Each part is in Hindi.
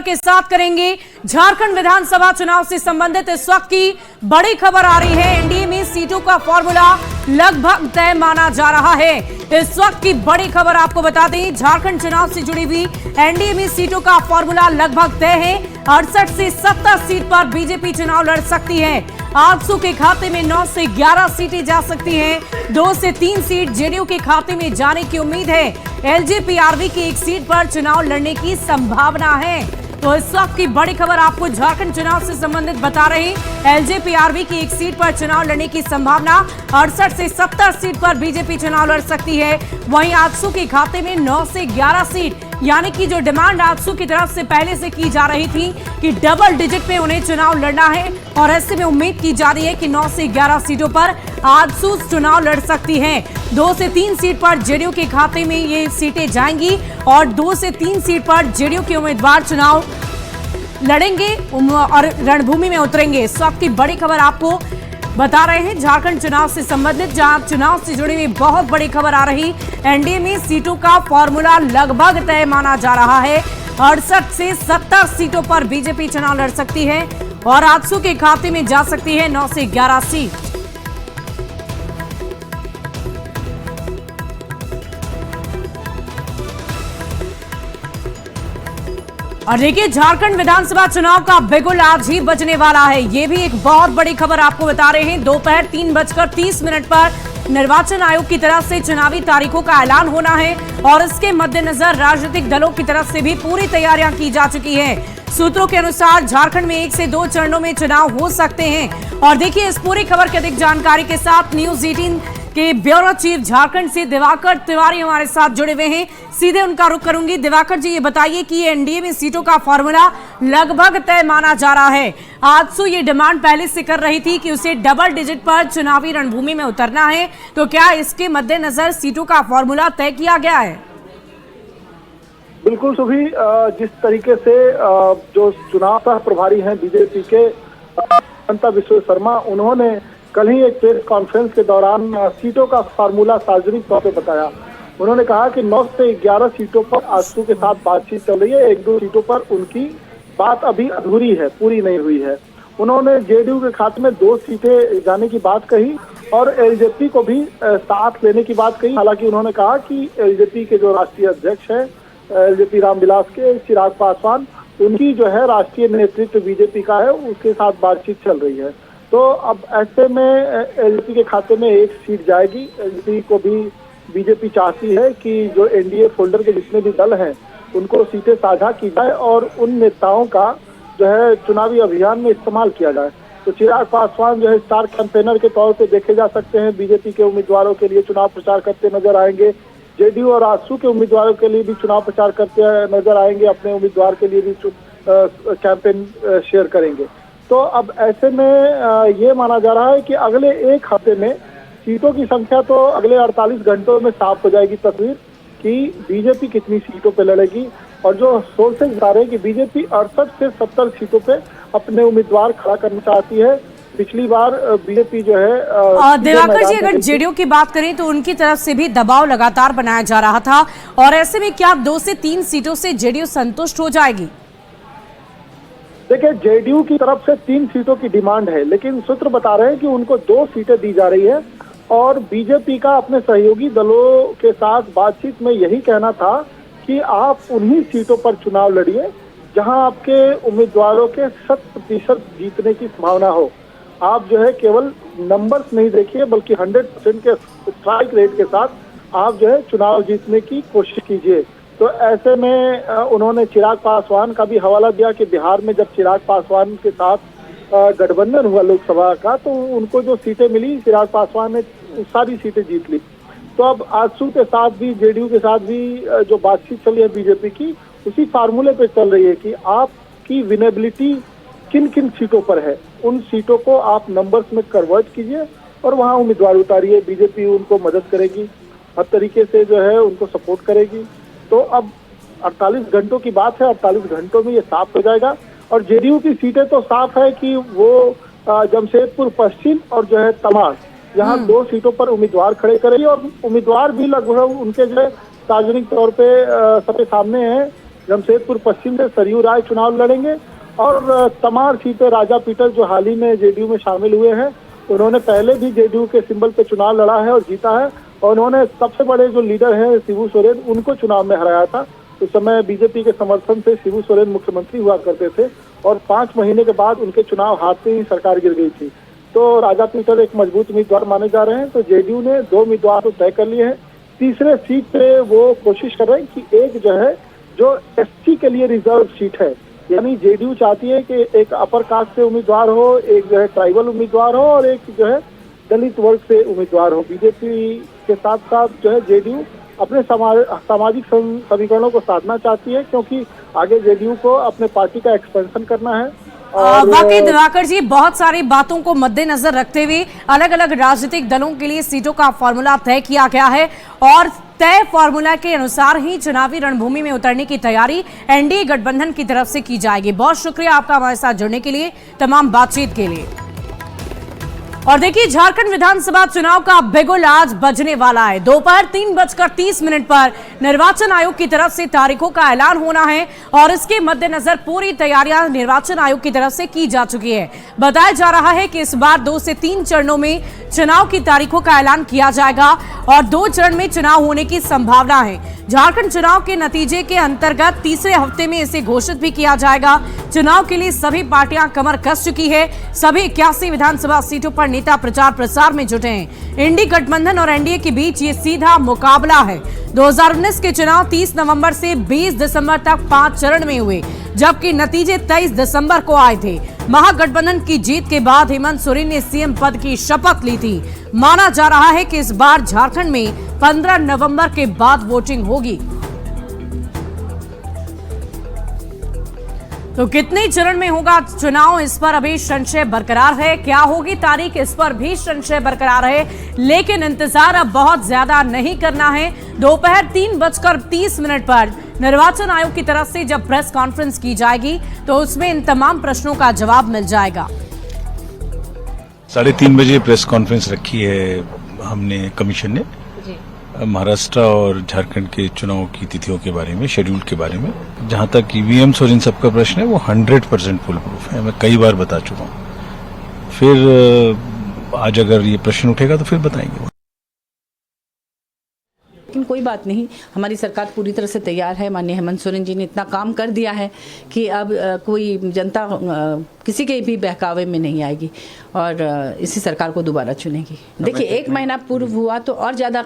के साथ करेंगे झारखंड विधानसभा चुनाव से संबंधित इस वक्त की बड़ी खबर आ रही है। एनडीए में सीटों का फॉर्मूला लगभग तय माना जा रहा है। इस वक्त की बड़ी खबर आपको बता दें, झारखंड चुनाव से जुड़ी हुई एनडीए में सीटों का फॉर्मूला लगभग तय है। 68 से 70 सीट पर बीजेपी चुनाव लड़ सकती है। आजसू के खाते में 9 से 11 सीटें जा सकती हैं। 2 से 3 सीट जेडीयू के खाते में जाने की उम्मीद है। एलजेपीआरवी की एक सीट पर चुनाव लड़ने की संभावना है। तो इस वक्त की बड़ी खबर आपको झारखंड चुनाव से संबंधित बता रहे हैं। एलजेपीआरवी की एक सीट पर चुनाव लड़ने की संभावना। 68 से 70 सीट पर बीजेपी चुनाव लड़ सकती है। वहीं आजसू के खाते में 9 से 11 सीट, यानी कि जो डिमांड आजसू की तरफ से पहले से की जा रही थी कि डबल डिजिट में उन्हें चुनाव लड़ना है, और ऐसे में उम्मीद की जा रही है कि 9 से 11 सीटों पर आजसू चुनाव लड़ सकती है। 2 से 3 सीट पर जेडीयू के खाते में ये सीटें जाएंगी और 2 से 3 सीट पर जेडीयू के उम्मीदवार चुनाव लड़ेंगे और रणभूमि में उतरेंगे। इस वक्त की बड़ी खबर आपको बता रहे हैं झारखंड चुनाव से संबंधित, जहां चुनाव से जुड़ी हुई बहुत बड़ी खबर आ रही। एनडीए में सीटों का फॉर्मूला लगभग तय माना जा रहा है। 68 से 70 सीटों पर बीजेपी चुनाव लड़ सकती है और आजसू के खाते में जा सकती है 9 से 11 सीट। और देखिए, झारखंड विधानसभा चुनाव का बिगुल आज ही बजने वाला है। ये भी एक बहुत बड़ी खबर आपको बता रहे हैं। दोपहर 3:30 पर निर्वाचन आयोग की तरफ से चुनावी तारीखों का ऐलान होना है और इसके मद्देनजर राजनीतिक दलों की तरफ से भी पूरी तैयारियां की जा चुकी है। सूत्रों के अनुसार झारखंड में 1 से 2 चरणों में चुनाव हो सकते हैं। और देखिए, इस पूरी खबर की अधिक जानकारी के साथ न्यूज 18 के ब्यूरो चीफ झारखंड से दिवाकर तिवारी हमारे साथ जुड़े हुए हैं। सीधे उनका रुख करूंगी। दिवाकर जी, ये बताइए कि एनडीए में सीटों का फॉर्मूला लगभग तय माना जा रहा है। आजसू ये डिमांड पहले से कर रही थी कि उसे डबल डिजिट पर चुनावी रणभूमि में उतरना है, तो क्या इसके मद्देनजर सीटों का फॉर्मूला तय किया गया है? बिल्कुल सुभी, जिस तरीके से जो चुनाव सह प्रभारी हैं बीजेपी के अनंता विश्व शर्मा, उन्होंने कल ही एक प्रेस कॉन्फ्रेंस के दौरान सीटों का फार्मूला सार्वजनिक तौर पे बताया। उन्होंने कहा कि 9 से 11 सीटों पर आजसू के साथ बातचीत चल रही है। 1-2 सीटों पर उनकी बात अभी अधूरी है, पूरी नहीं हुई है। उन्होंने जेडीयू के खाते में 2 सीटें जाने की बात कही और एलजेपी को भी साथ लेने की बात कही। हालांकि उन्होंने कहा कि एलजेपी के जो राष्ट्रीय अध्यक्ष है एलजेपी रामविलास के चिराग पासवान, उनकी जो है राष्ट्रीय नेतृत्व बीजेपी का है, उसके साथ बातचीत चल रही है। तो अब ऐसे में एलजेपी के खाते में 1 सीट जाएगी। एलजेपी को भी बीजेपी चाहती है कि जो एनडीए फोल्डर के जितने भी दल हैं उनको सीटें साझा की जाए और उन नेताओं का जो है चुनावी अभियान में इस्तेमाल किया जाए। तो चिराग पासवान जो है स्टार कैंपेनर के तौर पे देखे जा सकते हैं। बीजेपी के उम्मीदवारों के लिए चुनाव प्रचार करते नजर आएंगे। जेडीयू और आजसू के उम्मीदवारों के लिए भी चुनाव प्रचार करते नजर आएंगे। अपने उम्मीदवार के लिए भी कैंपेन शेयर करेंगे। तो अब ऐसे में ये माना जा रहा है कि अगले 1 हफ्ते में सीटों की संख्या तो अगले 48 घंटों में साफ हो जाएगी तस्वीर कि बीजेपी कितनी सीटों पे लड़ेगी। और जो सोर्सेज बता रहे हैं कि बीजेपी 68 से 70 सीटों पे अपने उम्मीदवार खड़ा करना चाहती है। पिछली बार बीजेपी जो है दिवाकर जी, अगर जेडीयू की बात करें तो उनकी तरफ से भी दबाव लगातार बनाया जा रहा था, और ऐसे में क्या 2 से 3 सीटों से जेडीयू संतुष्ट हो जाएगी? देखिए, जेडीयू की तरफ से 3 सीटों की डिमांड है, लेकिन सूत्र बता रहे हैं कि उनको 2 सीटें दी जा रही है। और बीजेपी का अपने सहयोगी दलों के साथ बातचीत में यही कहना था कि आप उन्हीं सीटों पर चुनाव लड़िए जहां आपके उम्मीदवारों के 100% जीतने की संभावना हो। आप जो है केवल नंबर्स नहीं देखिए, बल्कि 100% के स्ट्राइक रेट के साथ आप जो है चुनाव जीतने की कोशिश कीजिए। तो ऐसे में उन्होंने चिराग पासवान का भी हवाला दिया कि बिहार में जब चिराग पासवान के साथ गठबंधन हुआ लोकसभा का, तो उनको जो सीटें मिली, चिराग पासवान ने सारी सीटें जीत ली। तो अब आजसू के साथ भी, जेडीयू के साथ भी जो बातचीत चली है बीजेपी की, उसी फार्मूले पे चल रही है कि आपकी विनेबिलिटी किन किन सीटों पर है, उन सीटों को आप नंबर्स में कन्वर्ट कीजिए और वहां उम्मीदवार उतारिए। बीजेपी उनको मदद करेगी, हर तरीके से जो है उनको सपोर्ट करेगी। तो अब 48 घंटों की बात है, 48 घंटों में ये साफ हो जाएगा। और जेडीयू की सीटें तो साफ है कि वो जमशेदपुर पश्चिम और जो है तमाड़, यहाँ 2 सीटों पर उम्मीदवार खड़े करेगी। और उम्मीदवार भी लगभग उनके जो है सार्वजनिक तौर पे सबके सामने है जमशेदपुर पश्चिम से सरयू राय चुनाव लड़ेंगे और तमाम सीटें राजा पीटर जो हाल ही में जेडीयू में शामिल हुए हैं, उन्होंने पहले भी जेडीयू के सिंबल पे चुनाव लड़ा है और जीता है और उन्होंने सबसे बड़े जो लीडर हैं शिबू सोरेन, उनको चुनाव में हराया था। उस समय बीजेपी के समर्थन से शिबू सोरेन मुख्यमंत्री हुआ करते थे और 5 महीने के बाद उनके चुनाव हारते ही सरकार गिर गई थी। तो राजा पीटर एक मजबूत उम्मीदवार माने जा रहे हैं। तो जेडीयू ने 2 उम्मीदवार तो तय कर लिए हैं। तीसरे सीट पे वो कोशिश कर रहे हैं कि एक जो है जो एससी के लिए रिजर्व सीट है, यानी जेडीयू चाहती है कि एक अपर कास्ट से उम्मीदवार हो, एक जो है ट्राइबल उम्मीदवार हो और एक जो है दलित वर्ग से उम्मीदवार हो। बीजेपी के साथ साथ जो है जेडीयू अपने सामाजिक समीकरणों को साधना चाहती है, क्योंकि आगे जेडीयू को अपने पार्टी का एक्सपेंशन करना है। वाकई दिवाकर जी, बहुत सारी बातों को मद्देनजर रखते हुए अलग अलग राजनीतिक दलों के लिए सीटों का फॉर्मूला तय किया गया है और तय फॉर्मूला के अनुसार ही चुनावी रणभूमि में उतरने की तैयारी एनडीए गठबंधन की तरफ से की जाएगी। बहुत शुक्रिया आपका हमारे साथ जुड़ने के लिए, तमाम बातचीत के लिए। और देखिए, झारखंड विधानसभा चुनाव का बिगुल आज बजने वाला है। दोपहर 3:30 पर निर्वाचन आयोग की तरफ से तारीखों का ऐलान होना है और इसके मद्देनजर पूरी तैयारियां निर्वाचन आयोग की तरफ से की जा चुकी है। बताया जा रहा है कि इस बार 2 से 3 चरणों में चुनाव की तारीखों का ऐलान किया जाएगा और 2 चरण में चुनाव होने की संभावना है। झारखंड चुनाव के नतीजे के अंतर्गत तीसरे हफ्ते में इसे घोषित भी किया जाएगा। चुनाव के लिए सभी पार्टियां कमर कस चुकी है। सभी 81 विधानसभा सीटों पर नेता प्रचार प्रसार में जुटे हैं। इंडी गठबंधन और एनडीए के बीच ये सीधा मुकाबला है। 2019 के चुनाव 30 नवंबर से 20 दिसंबर तक 5 चरण में हुए, जबकि नतीजे 23 दिसंबर को आए थे। महागठबंधन की जीत के बाद हेमंत सोरेन ने सीएम पद की शपथ ली थी। माना जा रहा है कि इस बार झारखंड में 15 नवंबर के बाद वोटिंग होगी। तो कितने चरण में होगा चुनाव, इस पर अभी संशय बरकरार है। क्या होगी तारीख, इस पर भी संशय बरकरार है, लेकिन इंतजार अब बहुत ज्यादा नहीं करना है। दोपहर 3:30 पर निर्वाचन आयोग की तरफ से जब प्रेस कॉन्फ्रेंस की जाएगी तो उसमें इन तमाम प्रश्नों का जवाब मिल जाएगा। 3:30 बजे प्रेस कॉन्फ्रेंस रखी है हमने, कमीशन ने, महाराष्ट्र और झारखंड के चुनाव की तिथियों के बारे में, शेड्यूल के बारे में। जहां तक ईवीएम्स और इन सब का प्रश्न है वो 100% फुल प्रूफ है, मैं कई बार बता चुका हूं। फिर आज अगर ये प्रश्न उठेगा तो फिर बताएंगे। लेकिन कोई बात नहीं, हमारी सरकार पूरी तरह से तैयार है। माननीय हेमंत सोरेन जी ने इतना काम कर दिया है कि अब कोई जनता किसी के भी बहकावे में नहीं आएगी और इसी सरकार को दोबारा चुनेगी। देखिए, 1 महीना पूर्व हुआ तो और ज़्यादा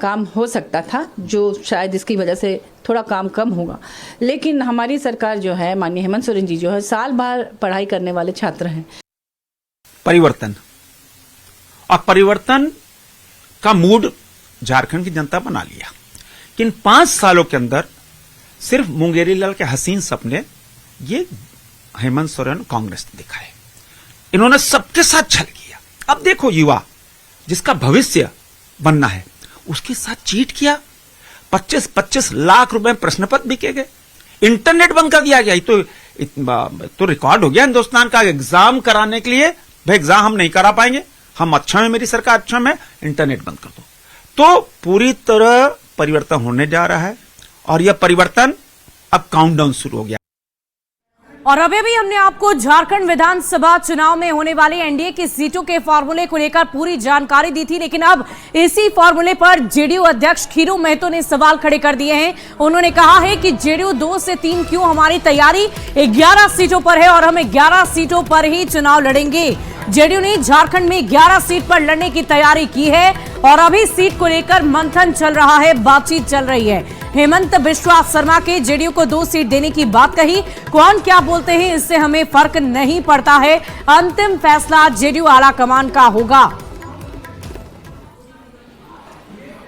काम हो सकता था, जो शायद इसकी वजह से थोड़ा काम कम होगा। लेकिन हमारी सरकार जो है, माननीय हेमंत सोरेन जी जो है, साल भर पढ़ाई करने वाले छात्र हैं। परिवर्तन और परिवर्तन का मूड झारखंड की जनता बना लिया। कि इन 5 सालों के अंदर सिर्फ मुंगेरी लाल के हसीन सपने ये हेमंत सोरेन कांग्रेस ने दिखाए। इन्होंने सबके साथ छल किया। अब देखो, युवा जिसका भविष्य बनना है उसके साथ चीट किया। 25-25 लाख रुपए प्रश्न पत्र बिके गए, इंटरनेट बंद कर दिया गया। तो रिकॉर्ड हो गया हिंदुस्तान का। एग्जाम कराने के लिए भाई एग्जाम हम नहीं करा पाएंगे, हम अच्छा में, मेरी सरकार अच्छा में, इंटरनेट बंद कर दो। तो पूरी तरह परिवर्तन होने जा रहा है और यह परिवर्तन अब काउंटडाउन शुरू हो गया। और अभी हमने आपको झारखंड विधानसभा चुनाव में होने वाली एनडीए की सीटों के फॉर्मूले को लेकर पूरी जानकारी दी थी, लेकिन अब इसी फॉर्मूले पर जेडीयू अध्यक्ष खीरू महतो ने सवाल खड़े कर दिए हैं। उन्होंने कहा है कि जेडीयू 2 से 3 क्यों, हमारी तैयारी 11 सीटों पर है और हम 11 सीटों पर ही चुनाव लड़ेंगे। जेडीयू ने झारखंड में 11 सीट पर लड़ने की तैयारी की है और अभी सीट को लेकर मंथन चल रहा है, बातचीत चल रही है। हेमंत बिश्वा शर्मा के जेडीयू को 2 सीट देने की बात कही। कौन क्या बोलते हैं इससे हमें फर्क नहीं पड़ता है, अंतिम फैसला जेडीयू आला कमान का होगा।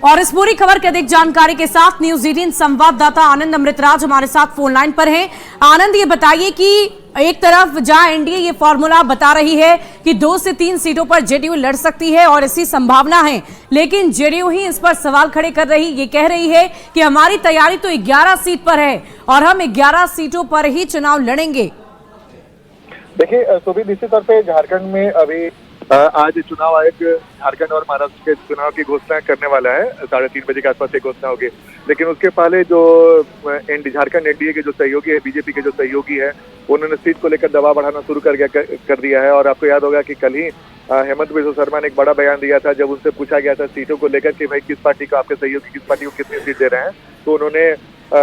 और इस पूरी खबर की अधिक जानकारी के साथ न्यूज 18 संवाददाता आनंद अमृतराज हमारे साथ फोन लाइन पर हैं। आनंद, ये बताइए कि एक तरफ जहां एनडीए ये फॉर्मूला बता रही है कि 2 से 3 सीटों पर जेडीयू लड़ सकती है और ऐसी संभावना है, लेकिन जेडीयू ही इस पर सवाल खड़े कर रही, ये कह रही है कि हमारी तैयारी तो 11 सीट पर है और हम 11 सीटों पर ही चुनाव लड़ेंगे। देखिए सुबह निश्चित तौर पे झारखंड में अभी आज चुनाव आयोग झारखंड और महाराष्ट्र के चुनाव की घोषणा करने वाला है। 3:30 बजे के आसपास एक घोषणा होगी। लेकिन उसके पहले जो झारखंड एनडीए के जो सहयोगी है, बीजेपी के जो सहयोगी है, उन्होंने सीट को लेकर दबाव बढ़ाना शुरू कर दिया है। और आपको याद होगा कि कल ही हेमंत बिश्व शर्मा ने एक बड़ा बयान दिया था जब उनसे पूछा गया था सीटों को लेकर कि भाई किस पार्टी को, आपके सहयोगी किस पार्टी को कितनी सीट दे रहे हैं, तो उन्होंने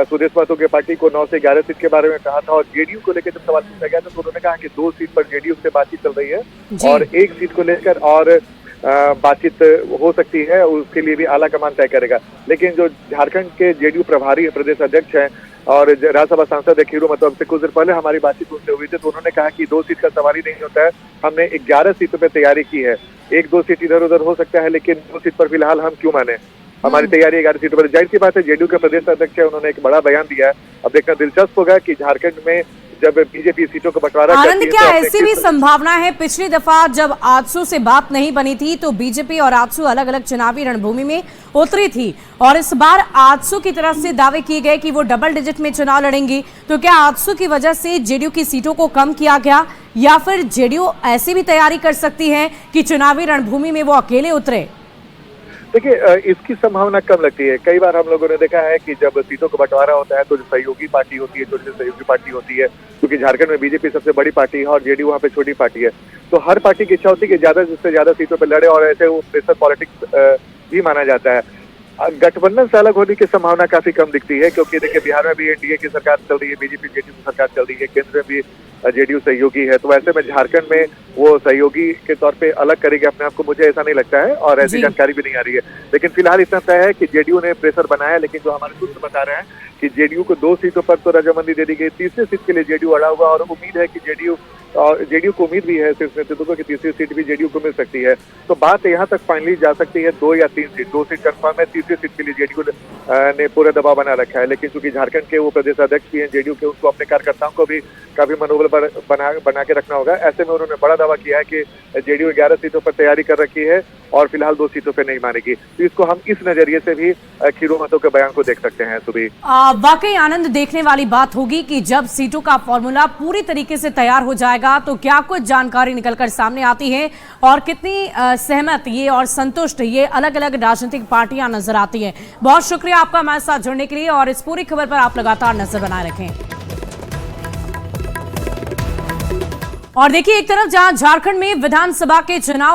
सुदेश महतो के पार्टी को 9 से 11 सीट के बारे में कहा था। और जेडीयू को लेकर जब सवाल पूछा गया था तो उन्होंने कहा कि 2 सीट पर जेडीयू से बातचीत चल रही है और 1 सीट को लेकर और बातचीत हो सकती है, उसके लिए भी आला कमान तय करेगा। लेकिन जो झारखंड के जेडीयू प्रभारी प्रदेश अध्यक्ष हैं और राज्यसभा सांसद है खीरू महतो, से कुछ देर पहले हमारी बातचीत उनसे हुई थी, तो उन्होंने कहा कि 2 सीट का सवाल ही नहीं होता है, हमने 11 सीटों पर तैयारी की है, 1-2 सीट इधर उधर हो सकता है, लेकिन 2 सीट पर फिलहाल हम क्यों माने, हमारी तैयारी 11 सीटों पर। जाहिर सी बात है, जेडीयू के प्रदेश अध्यक्ष है, उन्होंने एक बड़ा बयान दिया है। अब देखना दिलचस्प होगा कि झारखंड में जब बीजेपी सीटों को बंटवारा आनंद, करती है क्या तो ऐसी भी संभावना है, पिछली दफा जब आजसू से बात नहीं बनी थी तो बीजेपी और आजसू अलग अलग चुनावी रणभूमि में उतरी थी और इस बार आजसू की तरफ से दावे किए गए कि वो डबल डिजिट में चुनाव लड़ेंगी, तो क्या आजसू की वजह से जेडीयू की सीटों को कम किया गया या फिर जेडीयू ऐसी भी तैयारी कर सकती है कि चुनावी रणभूमि में वो अकेले उतरे? देखिए, इसकी संभावना कम लगती है। कई बार हम लोगों ने देखा है कि जब सीटों को बंटवारा होता है तो जो सहयोगी पार्टी होती है, छोटी सहयोगी पार्टी होती है, क्योंकि झारखंड में बीजेपी सबसे बड़ी पार्टी है और जेडीयू वहाँ पे छोटी पार्टी है, तो हर पार्टी की इच्छा होती है कि ज्यादा से ज्यादा सीटों पर लड़े और ऐसे वो प्रेशर पॉलिटिक्स भी माना जाता है। गठबंधन से अलग होने की संभावना काफी कम दिखती है, क्योंकि देखिए बिहार में भी एनडीए की सरकार चल रही है, बीजेपी जेडीयू की सरकार चल रही है, केंद्र में भी जेडीयू सहयोगी है, तो ऐसे में झारखंड में वो सहयोगी के तौर पे अलग करेगी अपने आप को, मुझे ऐसा नहीं लगता है और ऐसी जानकारी भी नहीं आ रही है। लेकिन फिलहाल इतना तय है कि जेडीयू ने प्रेशर बनाया, लेकिन जो हमारे सूत्र बता रहे हैं कि जेडीयू को 2 सीटों पर तो रजामंदी दे दी गई, तीसरी सीट के लिए जेडीयू अड़ा हुआ और उम्मीद है कि जेडीयू को उम्मीद भी है शीर्ष नेतृत्व को कि तीसरी सीट भी जेडीयू को मिल सकती है। तो बात यहाँ तक फाइनली जा सकती है 2 या 3 सीट, 2 सीट कंफर्म है, तीसरी सीट के लिए जेडीयू ने पूरा दबाव बना रखा है। लेकिन चूंकि झारखंड के वो प्रदेश अध्यक्ष भी हैं जेडीयू के, उनको अपने कार्यकर्ताओं को भी काफी मनोबल बना के रखना होगा। ऐसे में उन्होंने बड़ा दावा किया है कि जेडीयू 11 सीटों पर तैयारी कर रखी है और फिलहाल 2 सीटों पर नहीं मानेगी। तो इसको हम इस नजरिए से भी खीरू महतो के बयान को देख सकते हैं। सुबह वाकई आनंद, देखने वाली बात होगी कि जब सीटों का फॉर्मूला पूरी तरीके से तैयार हो जाएगा तो क्या कुछ जानकारी निकलकर सामने आती है और कितनी सहमत ये और संतुष्ट ये अलग अलग राजनीतिक पार्टियां नजर आती हैं। बहुत शुक्रिया आपका हमारे साथ जुड़ने के लिए और इस पूरी खबर पर आप लगातार नजर बनाए रखें। और देखिए, एक तरफ जहां झारखंड में विधानसभा के चुनाव